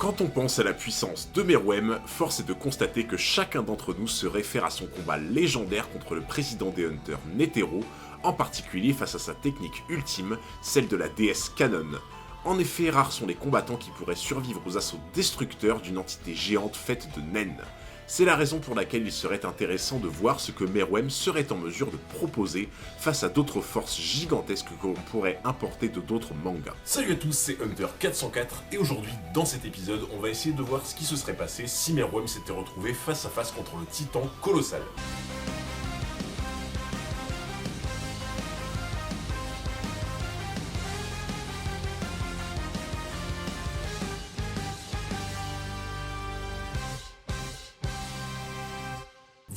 Quand on pense à la puissance de Meruem, force est de constater que chacun d'entre nous se réfère à son combat légendaire contre le président des Hunters, Netero, en particulier face à sa technique ultime, celle de la déesse Kanon. En effet, rares sont les combattants qui pourraient survivre aux assauts destructeurs d'une entité géante faite de naines. C'est la raison pour laquelle il serait intéressant de voir ce que Meruem serait en mesure de proposer face à d'autres forces gigantesques que l'on pourrait importer de d'autres mangas. Salut à tous, c'est Hunter404 et aujourd'hui, dans cet épisode, on va essayer de voir ce qui se serait passé si Meruem s'était retrouvé face à face contre le titan colossal.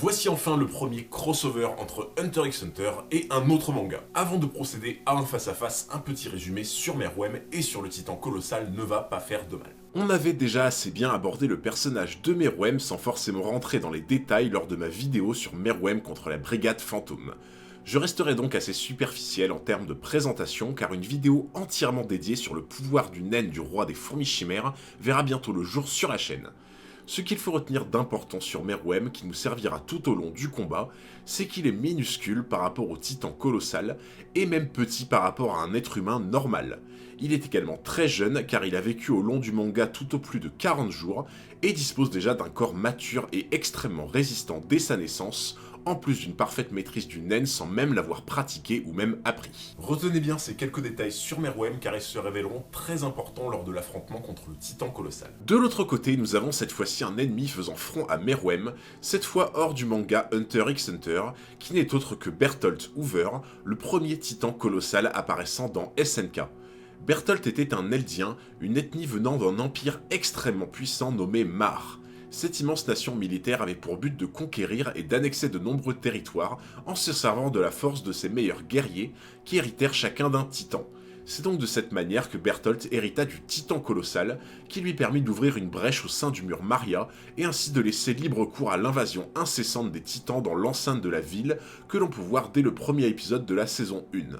Voici enfin le premier crossover entre Hunter x Hunter et un autre manga. Avant de procéder à un face-à-face, un petit résumé sur Meruem et sur le titan colossal ne va pas faire de mal. On avait déjà assez bien abordé le personnage de Meruem sans forcément rentrer dans les détails lors de ma vidéo sur Meruem contre la brigade fantôme. Je resterai donc assez superficiel en termes de présentation car une vidéo entièrement dédiée sur le pouvoir du naine du roi des fourmis chimères verra bientôt le jour sur la chaîne. Ce qu'il faut retenir d'important sur Meruem, qui nous servira tout au long du combat, c'est qu'il est minuscule par rapport au titan colossal, et même petit par rapport à un être humain normal. Il est également très jeune, car il a vécu au long du manga tout au plus de 40 jours, et dispose déjà d'un corps mature et extrêmement résistant dès sa naissance, en plus d'une parfaite maîtrise du nen sans même l'avoir pratiqué ou même appris. Retenez bien ces quelques détails sur Meruem car ils se révéleront très importants lors de l'affrontement contre le titan colossal. De l'autre côté, nous avons cette fois-ci un ennemi faisant front à Meruem, cette fois hors du manga Hunter x Hunter, qui n'est autre que Bertolt Hoover, le premier titan colossal apparaissant dans SNK. Bertolt était un Eldien, une ethnie venant d'un empire extrêmement puissant nommé Mar. Cette immense nation militaire avait pour but de conquérir et d'annexer de nombreux territoires en se servant de la force de ses meilleurs guerriers qui héritèrent chacun d'un titan. C'est donc de cette manière que Bertolt hérita du titan colossal qui lui permit d'ouvrir une brèche au sein du mur Maria et ainsi de laisser libre cours à l'invasion incessante des titans dans l'enceinte de la ville que l'on peut voir dès le premier épisode de la saison 1.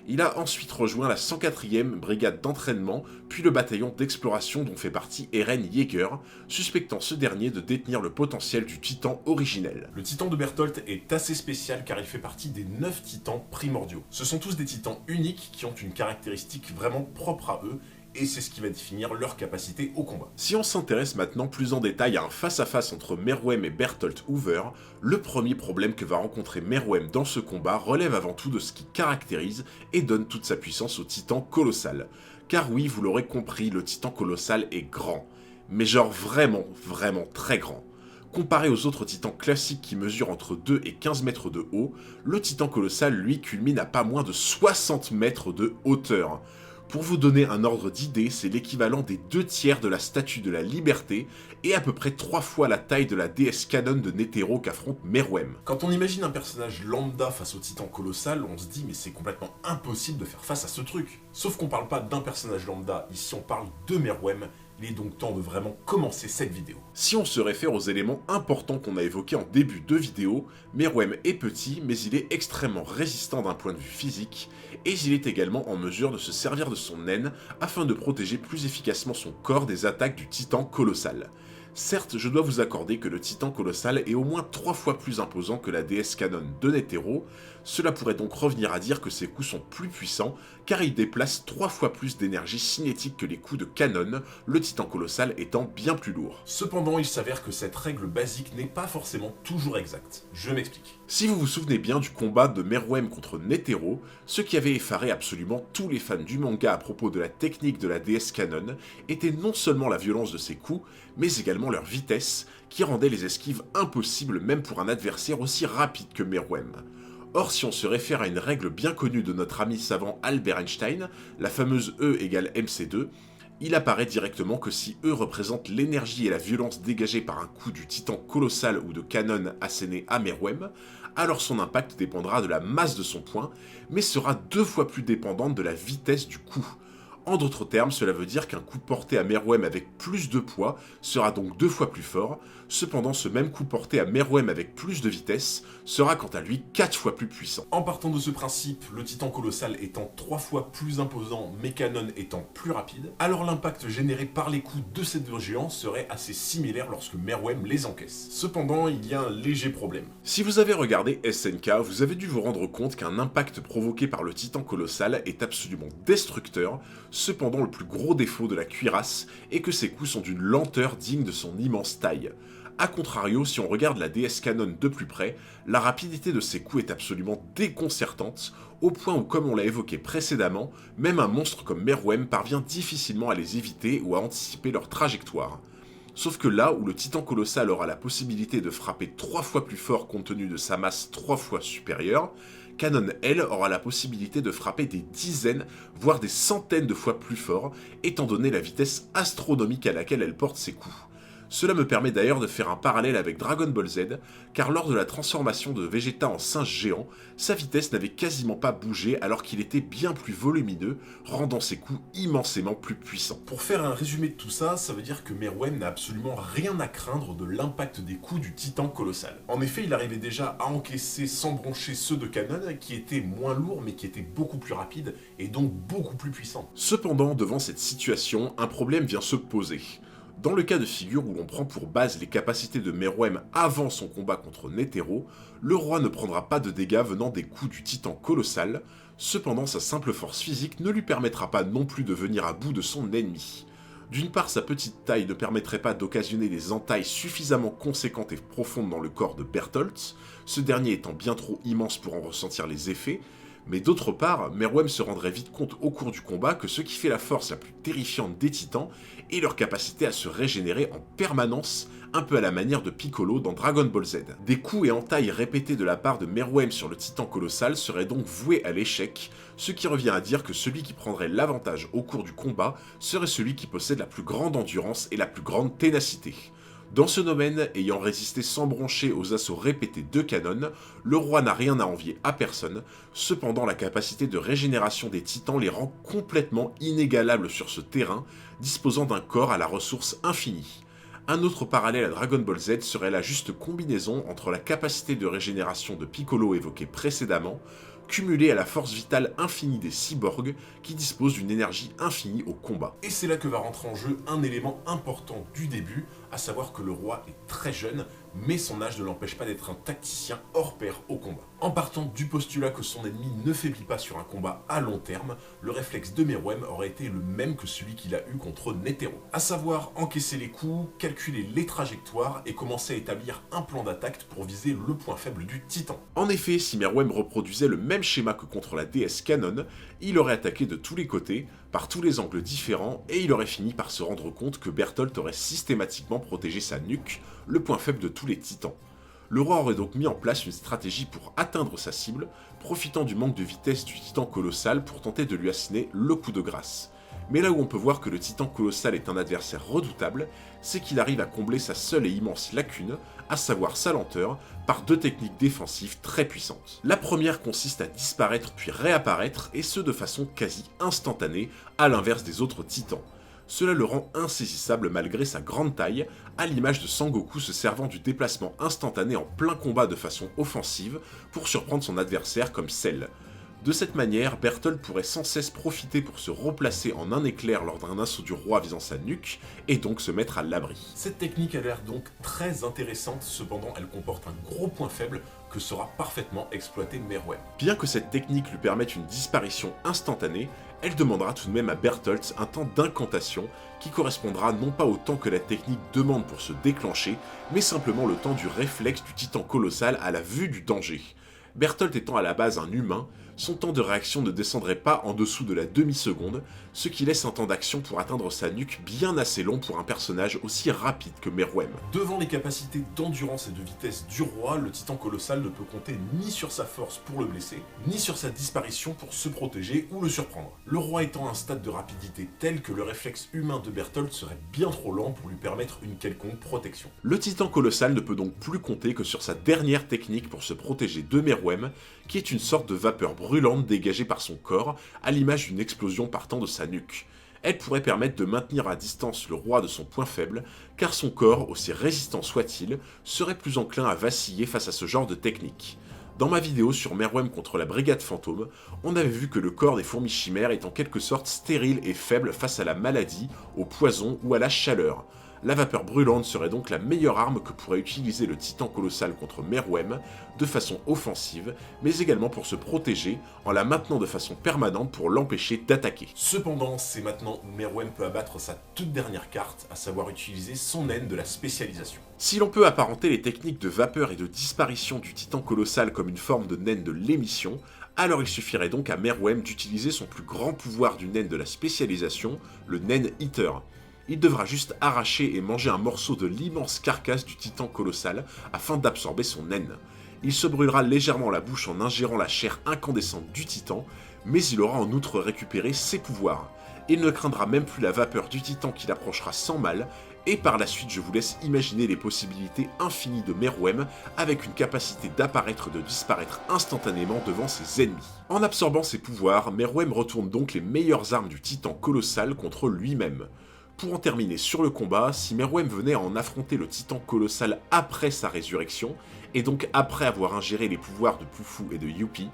Il a ensuite rejoint la 104e brigade d'entraînement, puis le bataillon d'exploration dont fait partie Eren Yeager, suspectant ce dernier de détenir le potentiel du titan originel. Le titan de Bertolt est assez spécial car il fait partie des 9 titans primordiaux. Ce sont tous des titans uniques qui ont une caractéristique vraiment propre à eux, et c'est ce qui va définir leur capacité au combat. Si on s'intéresse maintenant plus en détail à un face-à-face entre Meruem et Bertolt Hoover, le premier problème que va rencontrer Meruem dans ce combat relève avant tout de ce qui caractérise et donne toute sa puissance au titan colossal. Car oui, vous l'aurez compris, le titan colossal est grand. Mais genre vraiment très grand. Comparé aux autres titans classiques qui mesurent entre 2 et 15 mètres de haut, le titan colossal lui culmine à pas moins de 60 mètres de hauteur. Pour vous donner un ordre d'idée, c'est l'équivalent des 2/3 de la statue de la Liberté et à peu près 3 fois la taille de la déesse Kanon de Netero qu'affronte Meruem. Quand on imagine un personnage lambda face au titan colossal, on se dit mais c'est complètement impossible de faire face à ce truc. Sauf qu'on parle pas d'un personnage lambda, ici on parle de Meruem. Il est donc temps de vraiment commencer cette vidéo. Si on se réfère aux éléments importants qu'on a évoqués en début de vidéo, Meruem est petit, mais il est extrêmement résistant d'un point de vue physique, et il est également en mesure de se servir de son naine afin de protéger plus efficacement son corps des attaques du titan colossal. Certes, je dois vous accorder que le titan colossal est au moins 3 fois plus imposant que la déesse Kanon de Netero, cela pourrait donc revenir à dire que ses coups sont plus puissants, car il déplace 3 fois plus d'énergie cinétique que les coups de Kanon, le titan colossal étant bien plus lourd. Cependant, il s'avère que cette règle basique n'est pas forcément toujours exacte. Je m'explique. Si vous vous souvenez bien du combat de Meruem contre Netero, ce qui avait effaré absolument tous les fans du manga à propos de la technique de la déesse Kanon était non seulement la violence de ses coups, mais également leur vitesse, qui rendait les esquives impossibles même pour un adversaire aussi rapide que Meruem. Or, si on se réfère à une règle bien connue de notre ami savant Albert Einstein, la fameuse E égale mc2, il apparaît directement que si E représente l'énergie et la violence dégagées par un coup du titan colossal ou de Kanon asséné à Meruem, alors son impact dépendra de la masse de son poing, mais sera 2 fois plus dépendante de la vitesse du coup. En d'autres termes, cela veut dire qu'un coup porté à Meruem avec plus de poids sera donc 2 fois plus fort, cependant ce même coup porté à Meruem avec plus de vitesse sera quant à lui 4 fois plus puissant. En partant de ce principe, le titan colossal étant 3 fois plus imposant, mais Kanon étant plus rapide, alors l'impact généré par les coups de ces deux géants serait assez similaire lorsque Meruem les encaisse. Cependant, il y a un léger problème. Si vous avez regardé SNK, vous avez dû vous rendre compte qu'un impact provoqué par le titan colossal est absolument destructeur. Cependant, le plus gros défaut de la cuirasse est que ses coups sont d'une lenteur digne de son immense taille. A contrario, si on regarde la DS Kanon de plus près, la rapidité de ses coups est absolument déconcertante, au point où, comme on l'a évoqué précédemment, même un monstre comme Meruem parvient difficilement à les éviter ou à anticiper leur trajectoire. Sauf que là où le titan colossal aura la possibilité de frapper 3 fois plus fort compte tenu de sa masse 3 fois supérieure, Kanon, elle, aura la possibilité de frapper des dizaines, voire des centaines de fois plus fort, étant donné la vitesse astronomique à laquelle elle porte ses coups. Cela me permet d'ailleurs de faire un parallèle avec Dragon Ball Z, car lors de la transformation de Vegeta en singe géant, sa vitesse n'avait quasiment pas bougé alors qu'il était bien plus volumineux, rendant ses coups immensément plus puissants. Pour faire un résumé de tout ça, ça veut dire que Meruem n'a absolument rien à craindre de l'impact des coups du titan colossal. En effet, il arrivait déjà à encaisser sans broncher ceux de Kanon, qui étaient moins lourds mais qui étaient beaucoup plus rapides et donc beaucoup plus puissants. Cependant, devant cette situation, un problème vient se poser. Dans le cas de figure où l'on prend pour base les capacités de Meruem avant son combat contre Netero, le roi ne prendra pas de dégâts venant des coups du titan colossal, cependant sa simple force physique ne lui permettra pas non plus de venir à bout de son ennemi. D'une part, sa petite taille ne permettrait pas d'occasionner des entailles suffisamment conséquentes et profondes dans le corps de Bertholdt, ce dernier étant bien trop immense pour en ressentir les effets, mais d'autre part, Meruem se rendrait vite compte au cours du combat que ce qui fait la force la plus terrifiante des titans est leur capacité à se régénérer en permanence, un peu à la manière de Piccolo dans Dragon Ball Z. Des coups et entailles répétés de la part de Meruem sur le titan colossal seraient donc voués à l'échec, ce qui revient à dire que celui qui prendrait l'avantage au cours du combat serait celui qui possède la plus grande endurance et la plus grande ténacité. Dans ce domaine, ayant résisté sans broncher aux assauts répétés de Kanon, le roi n'a rien à envier à personne, cependant la capacité de régénération des titans les rend complètement inégalables sur ce terrain, disposant d'un corps à la ressource infinie. Un autre parallèle à Dragon Ball Z serait la juste combinaison entre la capacité de régénération de Piccolo évoquée précédemment, cumulée à la force vitale infinie des cyborgs qui disposent d'une énergie infinie au combat. Et c'est là que va rentrer en jeu un élément important du début, à savoir que le roi est très jeune, mais son âge ne l'empêche pas d'être un tacticien hors pair au combat. En partant du postulat que son ennemi ne faiblit pas sur un combat à long terme, le réflexe de Meruem aurait été le même que celui qu'il a eu contre Netero, à savoir encaisser les coups, calculer les trajectoires et commencer à établir un plan d'attaque pour viser le point faible du titan. En effet, si Meruem reproduisait le même schéma que contre la DS Kanon, il aurait attaqué de tous les côtés, par tous les angles différents, et il aurait fini par se rendre compte que Bertholdt aurait systématiquement protégé sa nuque, le point faible de tous les titans. Le roi aurait donc mis en place une stratégie pour atteindre sa cible, profitant du manque de vitesse du titan colossal pour tenter de lui asséner le coup de grâce. Mais là où on peut voir que le titan colossal est un adversaire redoutable, c'est qu'il arrive à combler sa seule et immense lacune, à savoir sa lenteur, par deux techniques défensives très puissantes. La première consiste à disparaître puis réapparaître, et ce de façon quasi instantanée, à l'inverse des autres titans. Cela le rend insaisissable malgré sa grande taille, à l'image de Sangoku se servant du déplacement instantané en plein combat de façon offensive pour surprendre son adversaire comme Cell. De cette manière, Bertholdt pourrait sans cesse profiter pour se replacer en un éclair lors d'un assaut du roi visant sa nuque, et donc se mettre à l'abri. Cette technique a l'air donc très intéressante, cependant elle comporte un gros point faible que saura parfaitement exploiter Meruem. Bien que cette technique lui permette une disparition instantanée, elle demandera tout de même à Bertholdt un temps d'incantation qui correspondra non pas au temps que la technique demande pour se déclencher, mais simplement le temps du réflexe du titan colossal à la vue du danger. Bertholdt étant à la base un humain, son temps de réaction ne descendrait pas en dessous de la demi-seconde, ce qui laisse un temps d'action pour atteindre sa nuque bien assez long pour un personnage aussi rapide que Meruem. Devant les capacités d'endurance et de vitesse du roi, le titan colossal ne peut compter ni sur sa force pour le blesser, ni sur sa disparition pour se protéger ou le surprendre. Le roi étant à un stade de rapidité tel que le réflexe humain de Bertholdt serait bien trop lent pour lui permettre une quelconque protection. Le titan colossal ne peut donc plus compter que sur sa dernière technique pour se protéger de Meruem, qui est une sorte de vapeur brûlante dégagée par son corps, à l'image d'une explosion partant de sa nuque. elle pourrait permettre de maintenir à distance le roi de son point faible, car son corps, aussi résistant soit-il, serait plus enclin à vaciller face à ce genre de technique. Dans ma vidéo sur Meruem contre la Brigade Fantôme, on avait vu que le corps des fourmis chimères est en quelque sorte stérile et faible face à la maladie, au poison ou à la chaleur. La vapeur brûlante serait donc la meilleure arme que pourrait utiliser le titan colossal contre Meruem, de façon offensive, mais également pour se protéger, en la maintenant de façon permanente pour l'empêcher d'attaquer. Cependant, c'est maintenant où Meruem peut abattre sa toute dernière carte, à savoir utiliser son naine de la spécialisation. Si l'on peut apparenter les techniques de vapeur et de disparition du titan colossal comme une forme de naine de l'émission, alors il suffirait donc à Meruem d'utiliser son plus grand pouvoir du naine de la spécialisation, le naine Eater. Il devra juste arracher et manger un morceau de l'immense carcasse du titan colossal afin d'absorber son naine. Il se brûlera légèrement la bouche en ingérant la chair incandescente du titan, mais il aura en outre récupéré ses pouvoirs. Il ne craindra même plus la vapeur du titan qui l'approchera sans mal, et par la suite je vous laisse imaginer les possibilités infinies de Meruem avec une capacité d'apparaître et de disparaître instantanément devant ses ennemis. En absorbant ses pouvoirs, Meruem retourne donc les meilleures armes du titan colossal contre lui-même. Pour en terminer sur le combat, si Meruem venait à en affronter le titan colossal après sa résurrection, et donc après avoir ingéré les pouvoirs de Poufou et de Youpi,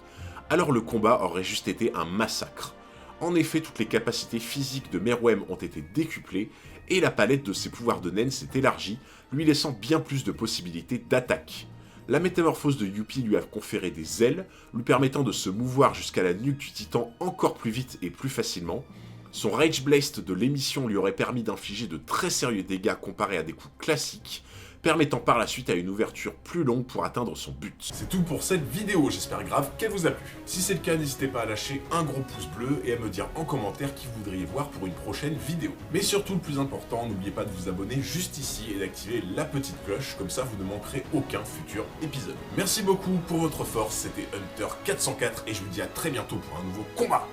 alors le combat aurait juste été un massacre. En effet, toutes les capacités physiques de Meruem ont été décuplées, et la palette de ses pouvoirs de naine s'est élargie, lui laissant bien plus de possibilités d'attaque. La métamorphose de Youpi lui a conféré des ailes, lui permettant de se mouvoir jusqu'à la nuque du titan encore plus vite et plus facilement. Son Rage Blast de l'émission lui aurait permis d'infliger de très sérieux dégâts comparés à des coups classiques, permettant par la suite à une ouverture plus longue pour atteindre son but. C'est tout pour cette vidéo, j'espère grave qu'elle vous a plu. Si c'est le cas, n'hésitez pas à lâcher un gros pouce bleu et à me dire en commentaire qui vous voudriez voir pour une prochaine vidéo. Mais surtout, le plus important, n'oubliez pas de vous abonner juste ici et d'activer la petite cloche, comme ça vous ne manquerez aucun futur épisode. Merci beaucoup pour votre force, c'était Hunter404 et je vous dis à très bientôt pour un nouveau combat.